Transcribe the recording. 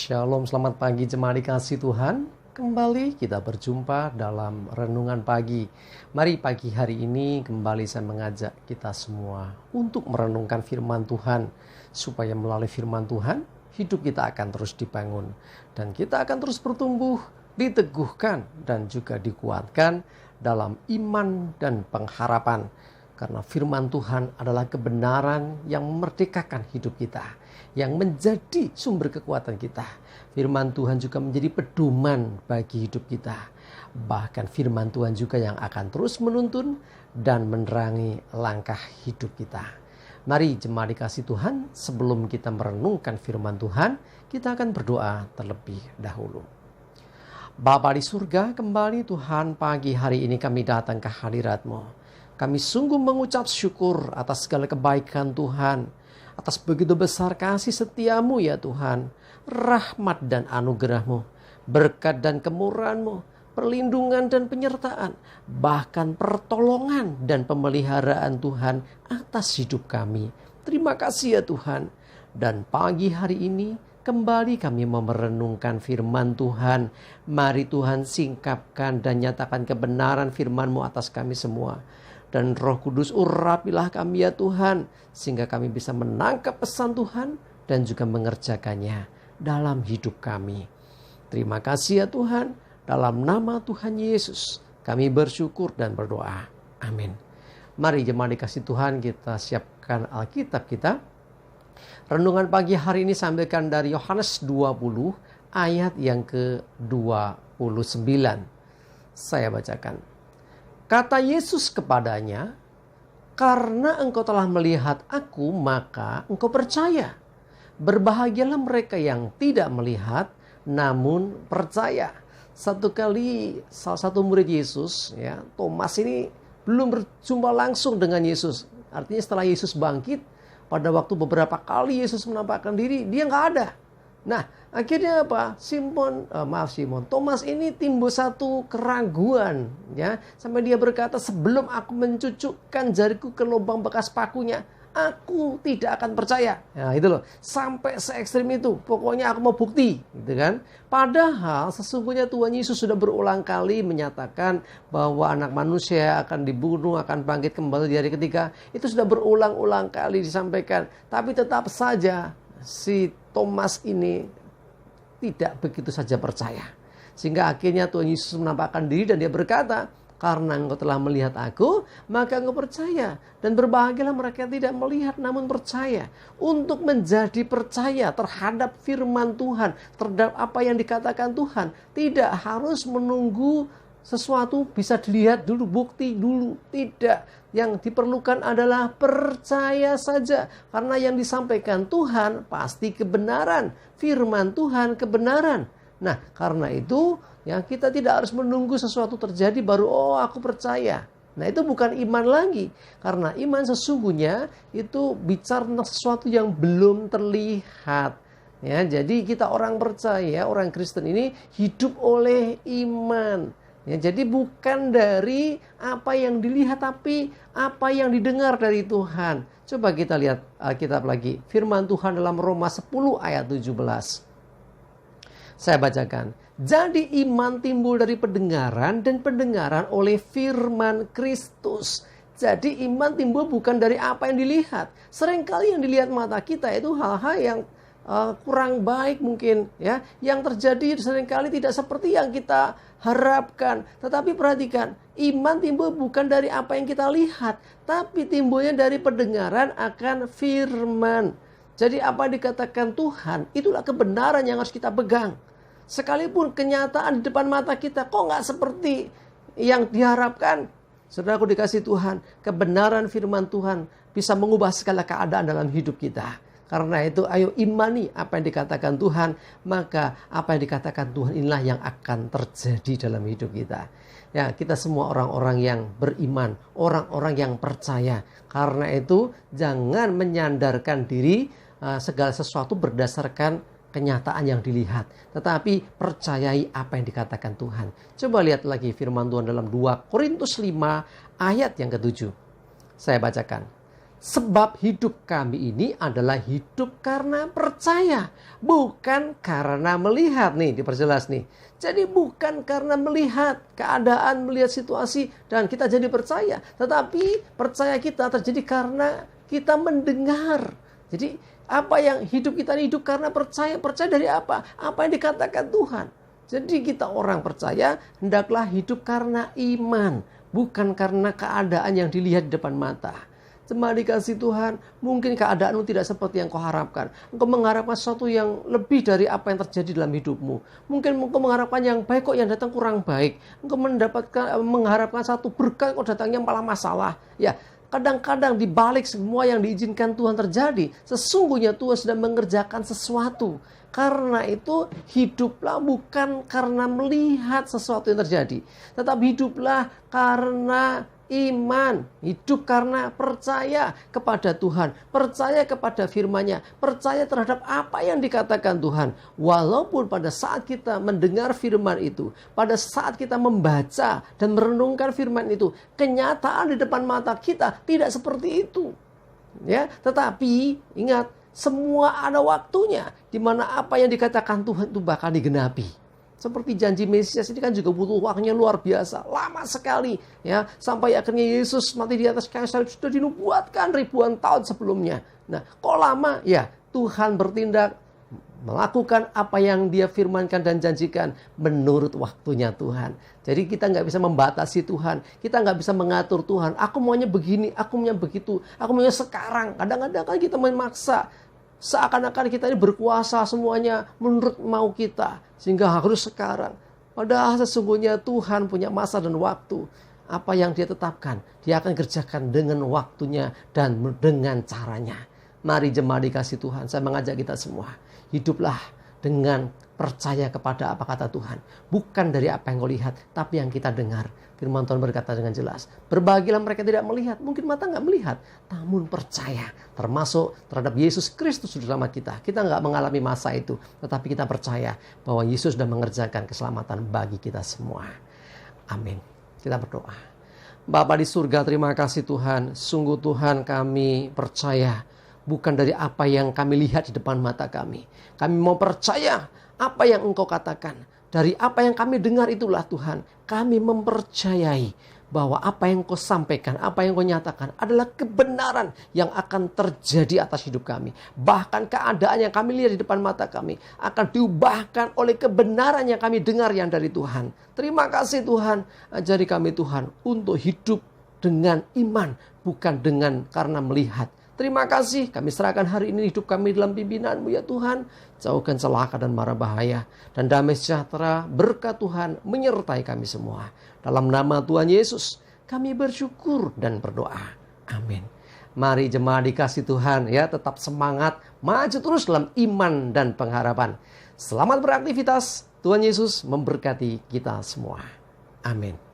Shalom, selamat pagi jemaat dikasih Tuhan. Kembali kita berjumpa dalam renungan pagi. Mari pagi hari ini kembali saya mengajak kita semua untuk merenungkan firman Tuhan. Supaya melalui firman Tuhan, hidup kita akan terus dibangun. Dan kita akan terus bertumbuh, diteguhkan dan juga dikuatkan dalam iman dan pengharapan. Karena firman Tuhan adalah kebenaran yang memerdekakan hidup kita, yang menjadi sumber kekuatan kita. Firman Tuhan juga menjadi pedoman bagi hidup kita. Bahkan firman Tuhan juga yang akan terus menuntun dan menerangi langkah hidup kita. Mari jemaat dikasih Tuhan, sebelum kita merenungkan firman Tuhan, kita akan berdoa terlebih dahulu. Bapa di surga, kembali Tuhan pagi hari ini kami datang ke hadirat-Mu. Kami sungguh mengucap syukur atas segala kebaikan Tuhan, atas begitu besar kasih setiamu ya Tuhan, rahmat dan anugerah-Mu, berkat dan kemurahan-Mu, perlindungan dan penyertaan, bahkan pertolongan dan pemeliharaan Tuhan atas hidup kami. Terima kasih ya Tuhan. Dan pagi hari ini kembali kami mau merenungkan firman Tuhan. Mari Tuhan singkapkan dan nyatakan kebenaran firman-Mu atas kami semua. Dan Roh Kudus urapilah kami ya Tuhan, sehingga kami bisa menangkap pesan Tuhan dan juga mengerjakannya dalam hidup kami. Terima kasih ya Tuhan, dalam nama Tuhan Yesus kami bersyukur dan berdoa. Amin. Mari jemaat dikasih Tuhan, kita siapkan Alkitab kita. Renungan pagi hari ini sampaikan dari Yohanes 20 ayat yang ke-29. Saya bacakan. Kata Yesus kepadanya, "Karena engkau telah melihat aku, maka engkau percaya. Berbahagialah mereka yang tidak melihat, namun percaya." Satu kali salah satu murid Yesus, ya, Thomas ini belum berjumpa langsung dengan Yesus. Artinya setelah Yesus bangkit, pada waktu beberapa kali Yesus menampakkan diri, dia nggak ada. Nah, akhirnya apa? Thomas ini timbul satu keraguan, ya, sampai dia berkata, "Sebelum aku mencucukkan jariku ke lubang bekas pakunya, aku tidak akan percaya." Nah, itu loh, sampai se ekstrim itu. Pokoknya aku mau bukti, gitu kan? Padahal sesungguhnya Tuhan Yesus sudah berulang kali menyatakan bahwa anak manusia akan dibunuh, akan bangkit kembali di hari ketiga. Itu sudah berulang-ulang kali disampaikan. Tapi tetap saja si Thomas ini tidak begitu saja percaya. Sehingga akhirnya Tuhan Yesus menampakkan diri dan dia berkata, "Karena engkau telah melihat aku, maka engkau percaya. Dan berbahagialah mereka yang tidak melihat namun percaya." Untuk menjadi percaya terhadap firman Tuhan, terhadap apa yang dikatakan Tuhan, tidak harus menunggu sesuatu bisa dilihat dulu, bukti dulu. Tidak. Yang diperlukan adalah percaya saja. Karena yang disampaikan Tuhan pasti kebenaran. Firman Tuhan kebenaran. Nah, karena itu ya, kita tidak harus menunggu sesuatu terjadi baru aku percaya. Nah, itu bukan iman lagi. Karena iman sesungguhnya itu bicara tentang sesuatu yang belum terlihat. Ya, jadi kita orang percaya, orang Kristen ini hidup oleh iman. Ya, jadi bukan dari apa yang dilihat, tapi apa yang didengar dari Tuhan. Coba kita lihat Alkitab lagi. Firman Tuhan dalam Roma 10 ayat 17. Saya bacakan. "Jadi iman timbul dari pendengaran, dan pendengaran oleh firman Kristus." Jadi iman timbul bukan dari apa yang dilihat. Seringkali yang dilihat mata kita itu hal-hal yang kurang baik mungkin, ya, yang terjadi seringkali tidak seperti yang kita harapkan. Tetapi perhatikan, iman timbul bukan dari apa yang kita lihat, tapi timbulnya dari pendengaran akan firman. Jadi apa yang dikatakan Tuhan, itulah kebenaran yang harus kita pegang. Sekalipun kenyataan di depan mata kita kok nggak seperti yang diharapkan, saudaraku dikasih Tuhan, kebenaran firman Tuhan bisa mengubah segala keadaan dalam hidup kita. Karena itu ayo imani apa yang dikatakan Tuhan, maka apa yang dikatakan Tuhan inilah yang akan terjadi dalam hidup kita. Ya, kita semua orang-orang yang beriman, orang-orang yang percaya. Karena itu jangan menyandarkan diri segala sesuatu berdasarkan kenyataan yang dilihat, tetapi percayai apa yang dikatakan Tuhan. Coba lihat lagi firman Tuhan dalam 2 Korintus 5 ayat yang ke-7. Saya bacakan. Sebab hidup kami ini adalah hidup karena percaya, bukan karena melihat. Nih, diperjelas nih. Jadi bukan karena melihat keadaan, melihat situasi, dan kita jadi percaya. Tetapi percaya kita terjadi karena kita mendengar. Jadi apa yang hidup kita ini hidup karena percaya. Percaya dari apa? Apa yang dikatakan Tuhan. Jadi kita orang percaya hendaklah hidup karena iman, bukan karena keadaan yang dilihat di depan mata. Jemaat dikasih Tuhan, mungkin keadaanmu tidak seperti yang kau harapkan. Engkau mengharapkan sesuatu yang lebih dari apa yang terjadi dalam hidupmu. Mungkin engkau mengharapkan yang baik, kok yang datang kurang baik. Engkau mengharapkan satu berkat, kok datangnya malah masalah. Ya, kadang-kadang di balik semua yang diizinkan Tuhan terjadi, sesungguhnya Tuhan sedang mengerjakan sesuatu. Karena itu hiduplah bukan karena melihat sesuatu yang terjadi, tetapi hiduplah karena iman, hidup karena percaya kepada Tuhan, percaya kepada firman-Nya, percaya terhadap apa yang dikatakan Tuhan. Walaupun pada saat kita mendengar firman itu, pada saat kita membaca dan merenungkan firman itu, kenyataan di depan mata kita tidak seperti itu. Ya, tetapi ingat, semua ada waktunya di mana apa yang dikatakan Tuhan itu bakal digenapi. Seperti janji Mesias ini kan juga butuh waktunya luar biasa, lama sekali ya, sampai akhirnya Yesus mati di atas kayu salib sudah dinubuatkan ribuan tahun sebelumnya. Nah, kok lama? Ya, Tuhan bertindak melakukan apa yang Dia firmankan dan janjikan menurut waktunya Tuhan. Jadi kita nggak bisa membatasi Tuhan, kita nggak bisa mengatur Tuhan. Aku maunya begini, aku maunya begitu, aku maunya sekarang. Kadang-kadang kan kita memaksa. Seakan-akan kita ini berkuasa semuanya menurut mau kita. Sehingga harus sekarang. Padahal sesungguhnya Tuhan punya masa dan waktu. Apa yang Dia tetapkan, Dia akan kerjakan dengan waktunya dan dengan caranya. Mari jemaat dikasih Tuhan, saya mengajak kita semua. Hiduplah dengan percaya kepada apa kata Tuhan. Bukan dari apa yang kau lihat, tapi yang kita dengar. Firman Tuhan berkata dengan jelas, berbahagialah mereka tidak melihat, mungkin mata nggak melihat, namun percaya, termasuk terhadap Yesus Kristus Juru Selamat kita. Kita nggak mengalami masa itu, tetapi kita percaya bahwa Yesus sudah mengerjakan keselamatan bagi kita semua. Amin. Kita berdoa. Bapa di surga, terima kasih Tuhan. Sungguh Tuhan, kami percaya bukan dari apa yang kami lihat di depan mata kami. Kami mau percaya apa yang Engkau katakan. Dari apa yang kami dengar itulah Tuhan, kami mempercayai bahwa apa yang Kau sampaikan, apa yang Kau nyatakan adalah kebenaran yang akan terjadi atas hidup kami. Bahkan keadaan yang kami lihat di depan mata kami akan diubahkan oleh kebenaran yang kami dengar yang dari Tuhan. Terima kasih Tuhan, ajari kami Tuhan untuk hidup dengan iman, bukan dengan karena melihat. Terima kasih, kami serahkan hari ini hidup kami dalam pimpinan-Mu ya Tuhan. Jauhkan celaka dan mara bahaya. Dan damai sejahtera berkat Tuhan menyertai kami semua. Dalam nama Tuhan Yesus, kami bersyukur dan berdoa. Amin. Mari jemaat dikasih Tuhan ya, tetap semangat, maju terus dalam iman dan pengharapan. Selamat beraktivitas, Tuhan Yesus memberkati kita semua. Amin.